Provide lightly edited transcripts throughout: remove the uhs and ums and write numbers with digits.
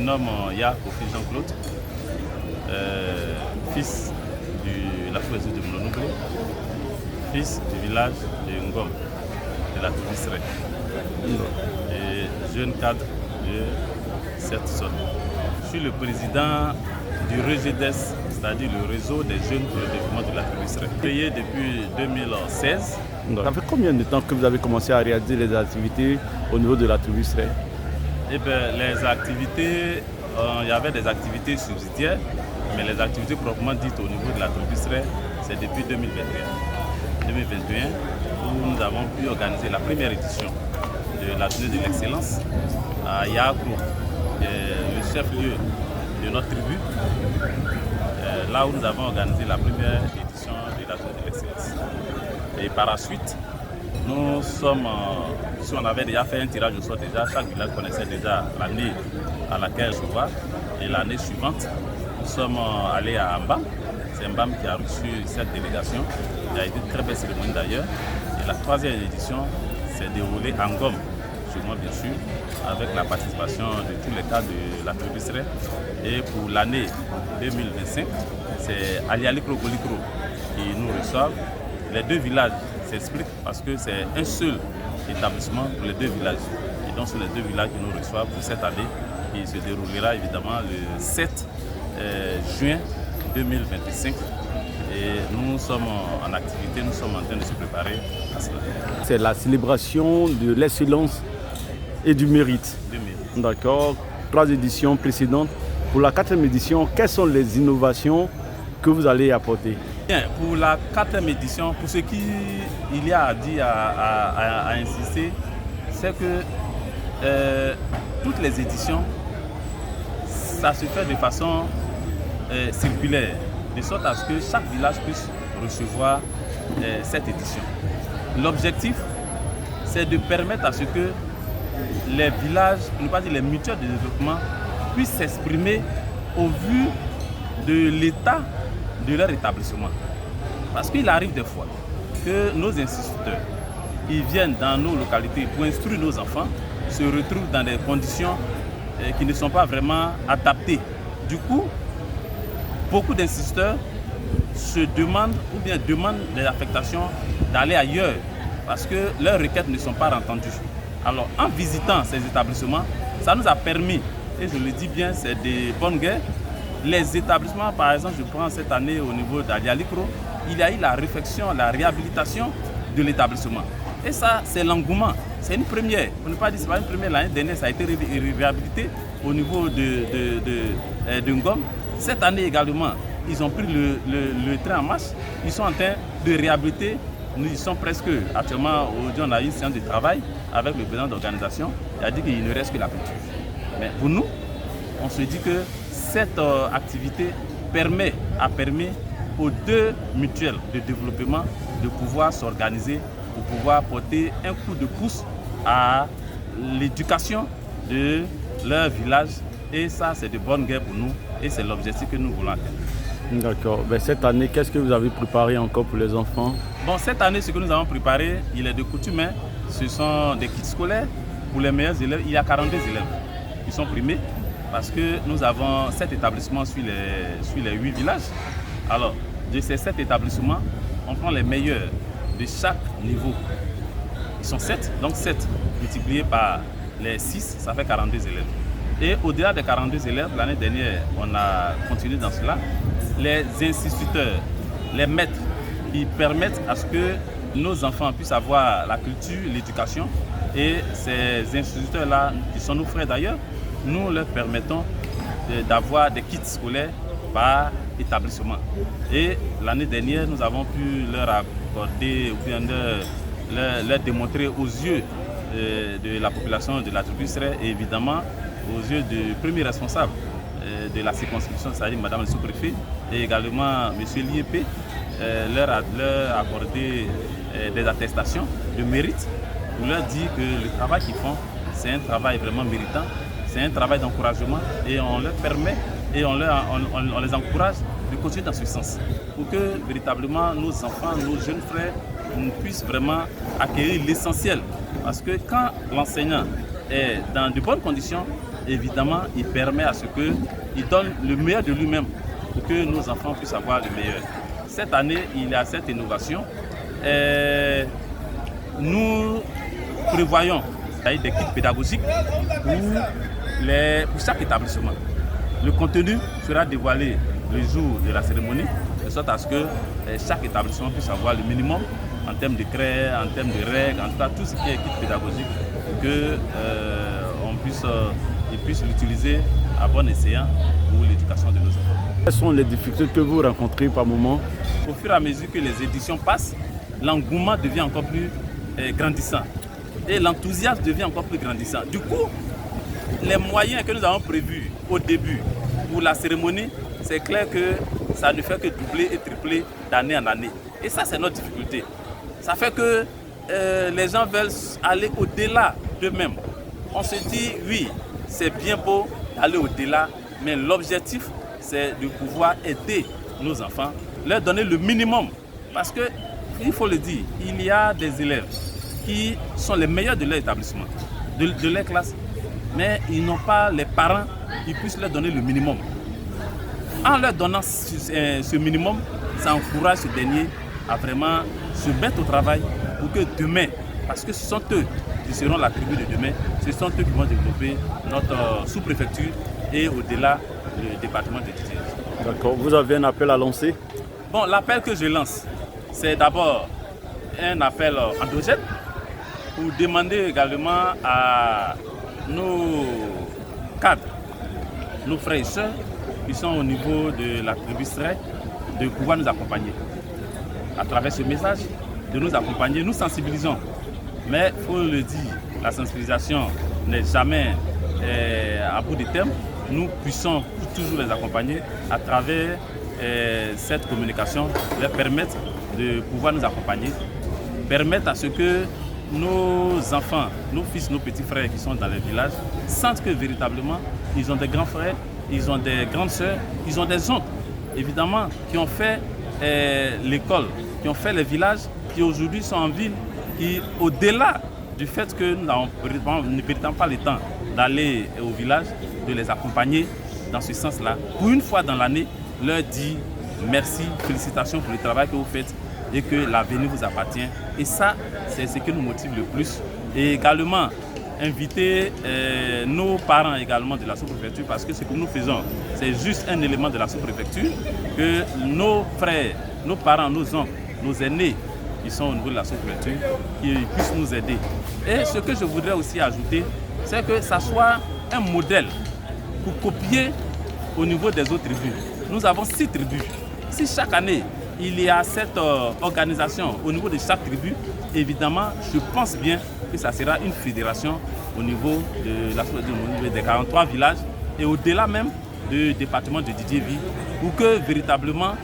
nomme Ya Kofi Jean-Claude, fils de la Fouézou de Mlonoublé, fils du village de Ngom, de la Tourisserie, et jeune cadre de cette zone. Je suis le président du REGEDES, c'est-à-dire le réseau des jeunes pour le développement de la Tourisserie, créé depuis 2016. Ça fait combien de temps que vous avez commencé à réaliser les activités au niveau de la Tourisserie? Eh bien, les activités, il y avait des activités subsidiaires, mais les activités proprement dites au niveau de la Tourisserie, c'est depuis 2021. 2021, où nous avons pu organiser la première édition de la journée de l'excellence à Yaakro, le chef-lieu de notre tribu, là où nous avons organisé la première édition de la journée de l'excellence. Et par la suite, nous sommes, si on avait déjà fait un tirage au sort déjà, chaque village connaissait déjà l'année à laquelle je vois, et l'année suivante, nous sommes allés à Amba. C'est Mbam qui a reçu cette délégation. Il y a été une très belle cérémonie d'ailleurs. Et la troisième édition s'est déroulée à Ngom, chez moi bien sûr, avec la participation de tous les cas de la Tourisserie. Et pour l'année 2025, c'est Alialikro Golikro qui nous reçoivent. Les deux villages s'expliquent parce que c'est un seul établissement pour les deux villages. Et donc, ce sont les deux villages qui nous reçoivent pour cette année qui se déroulera évidemment le 7 juin 2025. Et nous sommes en activité, nous sommes en train de se préparer à cela. C'est la célébration de l'excellence et du mérite. D'accord. 3 éditions précédentes. Pour la 4e édition, quelles sont les innovations que vous allez apporter? Bien, pour la 4e édition, pour ce qu'il y a à dire, à insister, c'est que toutes les éditions, ça se fait de façon circulaire, de sorte à ce que chaque village puisse recevoir cette édition. L'objectif, c'est de permettre à ce que les villages, pour ne pas dire les mutuelles de développement, puissent s'exprimer au vu de l'état de leur établissement. Parce qu'il arrive des fois que nos instituteurs qui viennent dans nos localités pour instruire nos enfants se retrouvent dans des conditions qui ne sont pas vraiment adaptées. Du coup, beaucoup d'instituteurs se demandent ou bien demandent des affectations d'aller ailleurs parce que leurs requêtes ne sont pas entendues. Alors, en visitant ces établissements, ça nous a permis, et je le dis bien, c'est des bonnes guerres. Les établissements, par exemple, je prends cette année au niveau d'Alialikro, il y a eu la réflexion, la réhabilitation de l'établissement. Et ça, c'est l'engouement. C'est une première. On ne peut pas dire que ce n'est pas une première. L'année dernière, ça a été réhabilité au niveau de Ngom. Cette année également, ils ont pris le train en marche. Ils sont en train de réhabiliter. Nous y sommes presque actuellement. Aujourd'hui, on a eu une séance de travail avec le président d'organisation. Il a dit qu'il ne reste que la peinture. Mais pour nous, on se dit que cette activité a permis aux deux mutuelles de développement de pouvoir s'organiser pour pouvoir porter un coup de pouce à l'éducation de leur village. Et ça, c'est de bonnes guerres pour nous et c'est l'objectif que nous voulons atteindre. D'accord. Ben, cette année, qu'est-ce que vous avez préparé encore pour les enfants? Bon, cette année, ce que nous avons préparé, il est de coutume. Ce sont des kits scolaires pour les meilleurs élèves. Il y a 42 élèves qui sont primés parce que nous avons 7 établissements sur les 8 villages. Alors, de ces 7 établissements, on prend les meilleurs de chaque niveau. Ils sont 7, donc 7 multipliés par les 6, ça fait 42 élèves. Et au-delà des 42 élèves, l'année dernière, on a continué dans cela. Les instituteurs, les maîtres, qui permettent à ce que nos enfants puissent avoir la culture, l'éducation. Et ces instituteurs-là, qui sont nos frères d'ailleurs, nous leur permettons d'avoir des kits scolaires par établissement. Et l'année dernière, nous avons pu leur accorder ou bien leur démontrer aux yeux de la population de la Tourisserie et évidemment aux yeux du premier responsable de la circonscription, c'est-à-dire Madame le sous-préfet et également M. Liépé, leur accorder des attestations de mérite pour leur dire que le travail qu'ils font, c'est un travail vraiment méritant, c'est un travail d'encouragement et on leur permet et on les encourage de continuer dans ce sens pour que véritablement nos enfants, nos jeunes frères puissent vraiment acquérir l'essentiel. Parce que quand l'enseignant est dans de bonnes conditions, évidemment, il permet à ce qu'il donne le meilleur de lui-même pour que nos enfants puissent avoir le meilleur. Cette année, il y a cette innovation. Nous prévoyons des kits pédagogiques pour chaque établissement. Le contenu sera dévoilé le jour de la cérémonie, de sorte à ce que chaque établissement puisse avoir le minimum en termes de craie, en termes de règles, en tout cas tout ce qui est kit pédagogique, qu'ils puissent l'utiliser à bon escient pour l'éducation de nos enfants. Quelles sont les difficultés que vous rencontrez par moment? Au fur et à mesure que les éditions passent, l'engouement devient encore plus grandissant et l'enthousiasme devient encore plus grandissant. Du coup, les moyens que nous avons prévus au début pour la cérémonie, c'est clair que ça ne fait que doubler et tripler d'année en année. Et ça, c'est notre difficulté. Ça fait que les gens veulent aller au-delà d'eux-mêmes. On se dit, oui, c'est bien beau d'aller au-delà, mais l'objectif, c'est de pouvoir aider nos enfants, leur donner le minimum. Parce que, il faut le dire, il y a des élèves qui sont les meilleurs de leur établissement, de leur classe, mais ils n'ont pas les parents qui puissent leur donner le minimum. En leur donnant ce minimum, ça encourage ce dernier à vraiment se mettre au travail pour que demain, parce que ce sont eux qui seront la tribu de demain, ce sont eux qui vont développer notre sous-préfecture et au-delà le département de Titi. D'accord. Vous avez un appel à lancer? Bon, l'appel que je lance, c'est d'abord un appel endogène pour demander également à nos cadres, nos frères et sœurs qui sont au niveau de la tribu Sré, de pouvoir nous accompagner. À travers ce message, de nous accompagner, nous sensibilisons. Mais il faut le dire, la sensibilisation n'est jamais à bout de terme. Nous puissons toujours les accompagner à travers cette communication, leur permettre de pouvoir nous accompagner, permettre à ce que nos enfants, nos fils, nos petits frères qui sont dans les villages sentent que véritablement ils ont des grands frères, ils ont des grandes sœurs, ils ont des oncles, évidemment, qui ont fait l'école, qui ont fait les villages, qui aujourd'hui sont en ville, qui au-delà du fait que nous ne perdons pas le temps d'aller au village, de les accompagner dans ce sens-là, pour une fois dans l'année, leur dire merci, félicitations pour le travail que vous faites et que l'avenir vous appartient. Et ça, c'est ce qui nous motive le plus. Et également, inviter nos parents également de la sous-préfecture, parce que ce que nous faisons, c'est juste un élément de la sous-préfecture, que nos frères, nos parents, nos oncles, nos aînés, qui sont au niveau de la sous-préfecture, qui puissent nous aider. Et ce que je voudrais aussi ajouter, c'est que ça soit un modèle pour copier au niveau des autres tribus. Nous avons 6 tribus. Si chaque année, il y a cette organisation au niveau de chaque tribu, évidemment, je pense bien que ça sera une fédération au niveau des 43 villages et au-delà même du département de Didier-Vie, pour que véritablement,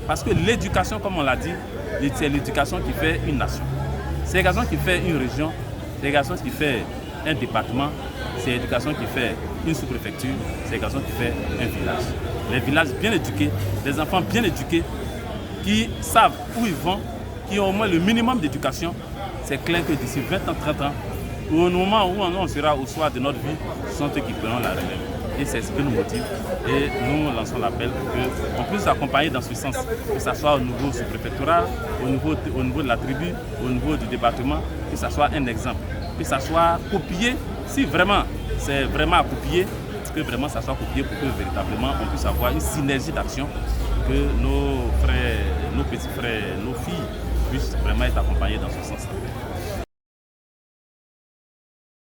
parce que l'éducation, comme on l'a dit, c'est l'éducation qui fait une nation. C'est l'éducation qui fait une région, c'est l'éducation qui fait un département, c'est l'éducation qui fait une sous-préfecture, c'est l'éducation qui fait un village. Les villages bien éduqués, les enfants bien éduqués, qui savent où ils vont, qui ont au moins le minimum d'éducation, c'est clair que d'ici 20 ans, 30 ans, au moment où on sera au soir de notre vie, ce sont eux qui prendront la relève. Et c'est ce qui nous motive. Et nous lançons l'appel pour qu'on puisse accompagner dans ce sens, que ce soit au niveau sous-préfectoral, au niveau de la tribu, au niveau du département, que ce soit un exemple, que ce soit copié, si vraiment c'est vraiment à copier, que vraiment ça soit copié pour que véritablement on puisse avoir une synergie d'action, que nos frères, nos petits frères, nos filles puissent vraiment être accompagnés dans ce sens-là.